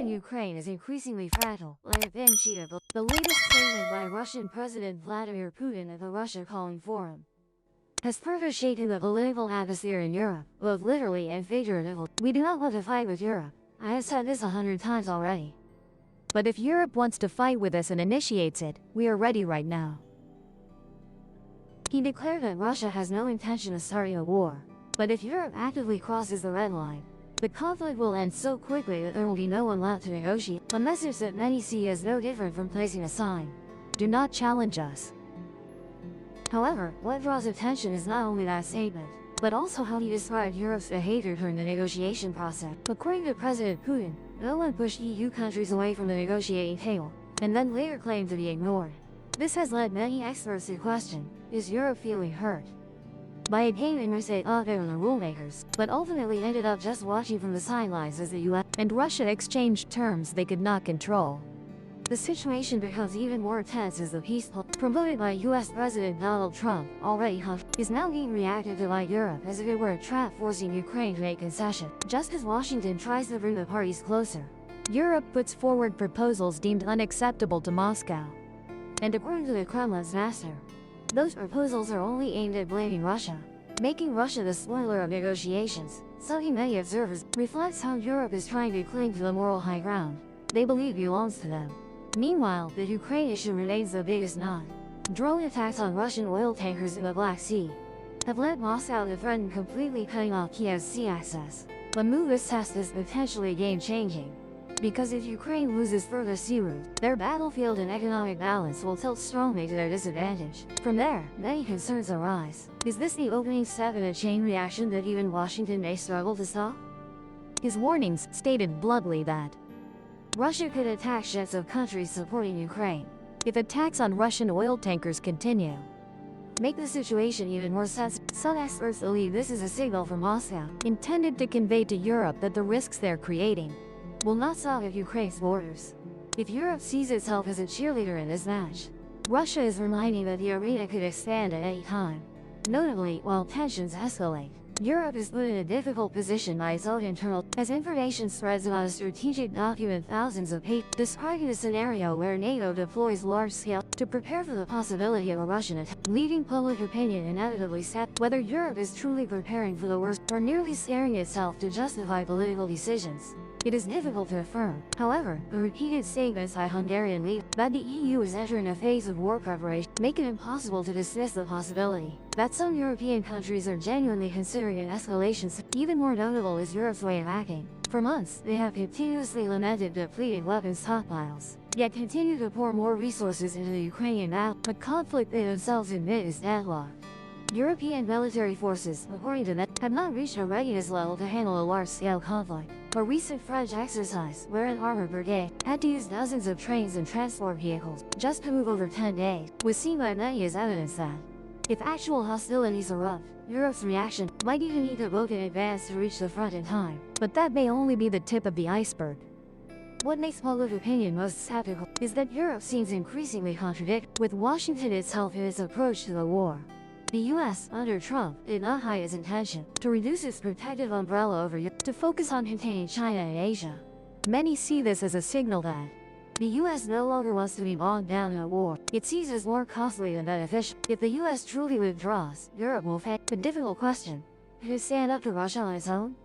in Ukraine is increasingly fragile, like a thin sheet of the latest statement by Russian President Vladimir Putin at the Russia Calling Forum has further shaken the political atmosphere in Europe, both literally and figuratively. We do not want to fight with Europe. I have said this 100 times already. But if Europe wants to fight with us and initiates it, we are ready right now. He declared that Russia has no intention of starting a war. But if Europe actively crosses the red line, the conflict will end so quickly that there will be no one left to negotiate, a message that many see as no different from placing a sign, "Do not challenge us." However, what draws attention is not only that statement, but also how he described Europe's behavior during the negotiation process. According to President Putin, no one pushed EU countries away from the negotiating table, and then later claimed to be ignored. This has led many experts to question, is Europe feeling hurt by a game in which they thought they were the rulemakers, but ultimately ended up just watching from the sidelines as the US and Russia exchanged terms they could not control? The situation becomes even more tense as the peace plan, promoted by US President Donald Trump, already huffed, is now being reacted to by Europe as if it were a trap forcing Ukraine to make concessions. Just as Washington tries to bring the parties closer, Europe puts forward proposals deemed unacceptable to Moscow. And according to the Kremlin's master, those proposals are only aimed at blaming Russia, making Russia the spoiler of negotiations. Something many observers reflects how Europe is trying to cling to the moral high ground they believe belongs to them. Meanwhile, the Ukraine issue remains the biggest knot. Drone attacks on Russian oil tankers in the Black Sea have led Moscow to threaten completely cutting off Kiev's sea access. The move assessed as potentially game-changing, because if Ukraine loses further sea route, their battlefield and economic balance will tilt strongly to their disadvantage. From there, many concerns arise. Is this the opening step in a chain reaction that even Washington may struggle to stop? His warnings stated bluntly that Russia could attack ships of countries supporting Ukraine if attacks on Russian oil tankers continue. Make the situation even more sensitive. Some experts believe this is a signal from Moscow, intended to convey to Europe that the risks they're creating will not stop at Ukraine's borders. If Europe sees itself as a cheerleader in this match, Russia is reminding that the arena could expand at any time. Notably, while tensions escalate, Europe is put in a difficult position by its own internal, as information spreads about a strategic document thousands of pages describing a scenario where NATO deploys large-scale to prepare for the possibility of a Russian attack, leaving public opinion inevitably set whether Europe is truly preparing for the worst or merely scaring itself to justify political decisions. It is difficult to affirm, however, the repeated statements by Hungarian leaders that the EU is entering a phase of war preparation make it impossible to dismiss the possibility that some European countries are genuinely considering an escalation. Even more notable is Europe's way of acting. For months, they have continuously lamented depleted weapons stockpiles, yet continue to pour more resources into the Ukrainian battle. The conflict they themselves admit is deadlocked. European military forces, according to them, have not reached a readiness level to handle a large-scale conflict. A recent French exercise, where an armored brigade had to use dozens of trains and transport vehicles just to move over 10 days, was seen by many as evidence that, if actual hostilities erupt, Europe's reaction might even need to vote in advance to reach the front in time. But that may only be the tip of the iceberg. What makes public opinion most skeptical is that Europe seems increasingly contradictory with Washington itself in its approach to the war. The US, under Trump, did not hide its intention to reduce its protective umbrella over Europe to focus on containing China and Asia. Many see this as a signal that the US no longer wants to be bogged down in a war it sees as more costly than beneficial. If the US truly withdraws, Europe will face the difficult question: could it stand up to Russia on its own?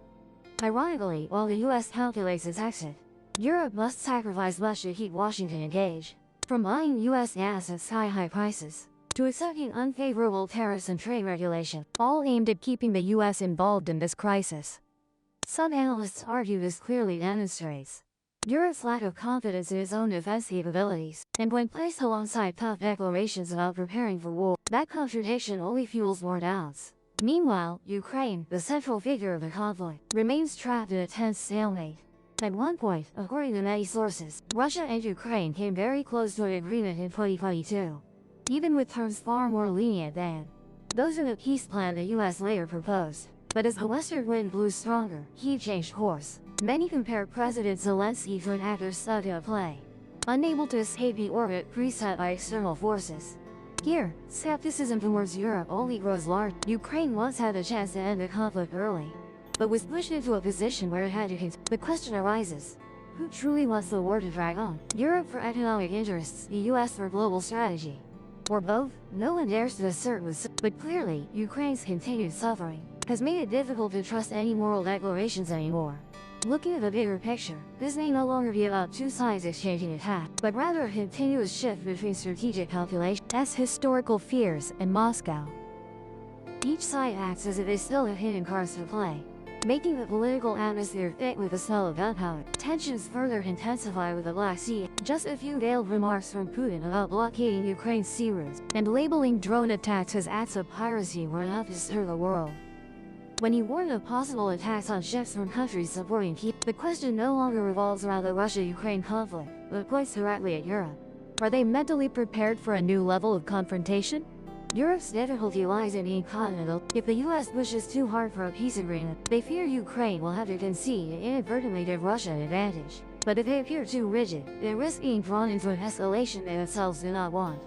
Ironically, while the US calculates its exit, Europe must sacrifice much to keep Washington engaged. From buying US gas at sky-high prices to accepting unfavorable tariffs and trade regulation, all aimed at keeping the US involved in this crisis. Some analysts argue this clearly demonstrates Europe's lack of confidence in its own defense capabilities, and when placed alongside tough declarations about preparing for war, that contradiction only fuels more doubts. Meanwhile, Ukraine, the central figure of the conflict, remains trapped in a tense stalemate. At one point, according to many sources, Russia and Ukraine came very close to an agreement in 2022. Even with terms far more lenient than those in the peace plan the US later proposed. But as the western wind blew stronger, he changed course. Many compare President Zelensky to an actor stuck in a play, unable to escape the orbit preset by external forces. Here, skepticism towards Europe only grows large. Ukraine once had a chance to end the conflict early, but was pushed into a position where it had to continue. The question arises, Who truly wants the war to drag on? Europe for economic interests, the US for global strategy. Or both? No one dares to assert with, but clearly, Ukraine's continued suffering has made it difficult to trust any moral declarations anymore. Looking at the bigger picture, this may no longer be about two sides exchanging attack, but rather a continuous shift between strategic calculations, historical fears, and Moscow. Each side acts as if they still have hidden cards to play, making the political atmosphere thick with the smell of gunpowder. Tensions further intensify with the Black Sea. Just a few veiled remarks from Putin about blockading Ukraine's sea routes and labeling drone attacks as acts of piracy were enough to stir the world. When he warned of possible attacks on ships from countries supporting Kiev, the question no longer revolves around the Russia-Ukraine conflict, but points directly at Europe. Are they mentally prepared for a new level of confrontation? Europe's difficulty lies in being continental. If the US pushes too hard for a peace agreement, they fear Ukraine will have to concede and inadvertently give Russia an advantage. But if they appear too rigid, they risk being drawn into an escalation they themselves do not want.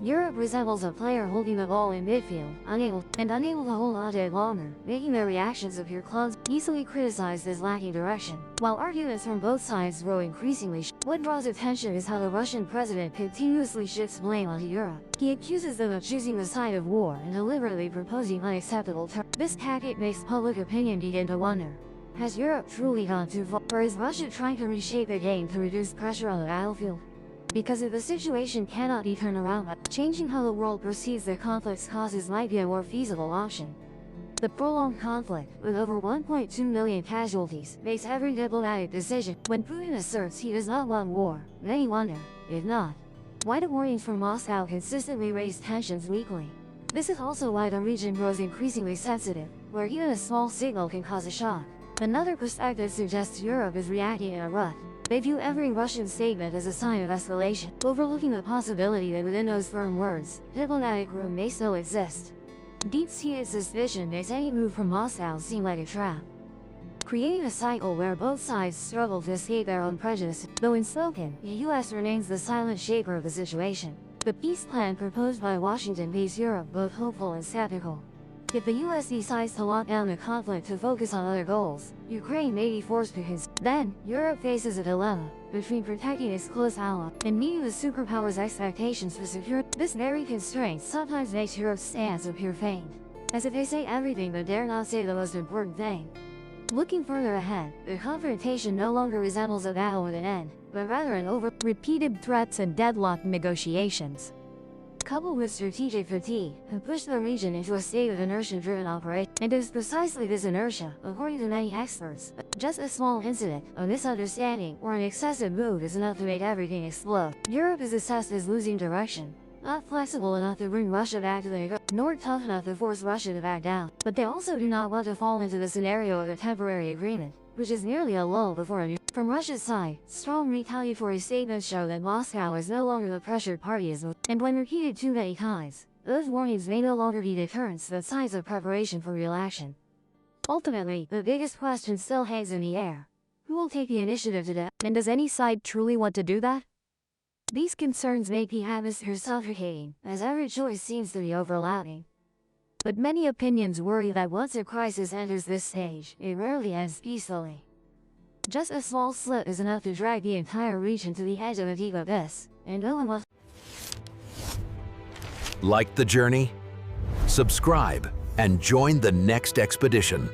Europe resembles a player holding the ball in midfield, unable to hold on to it longer, making their reactions appear clumsy, easily criticized as lacking direction. While arguments from both sides grow increasingly, what draws attention is how the Russian president continuously shifts blame onto Europe. He accuses them of choosing the side of war and deliberately proposing unacceptable terms. This tactic makes public opinion begin to wonder. Has Europe truly gone too far, or is Russia trying to reshape the game to reduce pressure on the battlefield? Because if the situation cannot be turned around, changing how the world perceives the conflict's causes might be a more feasible option. The prolonged conflict, with over 1.2 million casualties, makes every diplomatic decision. When Putin asserts he does not want war, many wonder, if not, why do warnings from Moscow consistently raise tensions weekly? This is also why the region grows increasingly sensitive, where even a small signal can cause a shock. Another perspective suggests Europe is reacting in a rut. They view every Russian statement as a sign of escalation, overlooking the possibility that within those firm words, diplomatic room may still exist. Deep-seated suspicion makes any move from Moscow seem like a trap, creating a cycle where both sides struggle to escape their own prejudice. Though unspoken, the US remains the silent shaper of the situation. The peace plan proposed by Washington leaves Europe both hopeful and skeptical. If the US decides to lock down the conflict to focus on other goals, Ukraine may be forced to concede. Then, Europe faces a dilemma between protecting its close ally and meeting the superpower's expectations for security. This very constraint sometimes makes Europe's stance appear faint, as if they say everything but dare not say the most important thing. Looking further ahead, the confrontation no longer resembles a battle with an end, but rather an repeated threats and deadlocked negotiations, coupled with strategic fatigue, have pushed the region into a state of inertia-driven operation. And it is precisely this inertia, according to many experts, just a small incident, a misunderstanding, or an excessive move is enough to make everything explode. Europe is assessed as losing direction, not flexible enough to bring Russia back to the nor tough enough to force Russia to back down. But they also do not want to fall into the scenario of a temporary agreement, which is nearly a lull before a new. From Russia's side, strong retaliatory statements show that Moscow is no longer the pressured party and when repeated too many times, those warnings may no longer be deterrents but signs of preparation for real action. Ultimately, the biggest question still hangs in the air. Who will take the initiative today? And does any side truly want to do that? These concerns make the atmosphere suffocating, as every choice seems to be overlapping. But many opinions worry that once a crisis enters this stage, it rarely ends peacefully. Just a small slip is enough to drag the entire region to the edge of a deep abyss, and no one will. Like the journey? Subscribe and join the next expedition.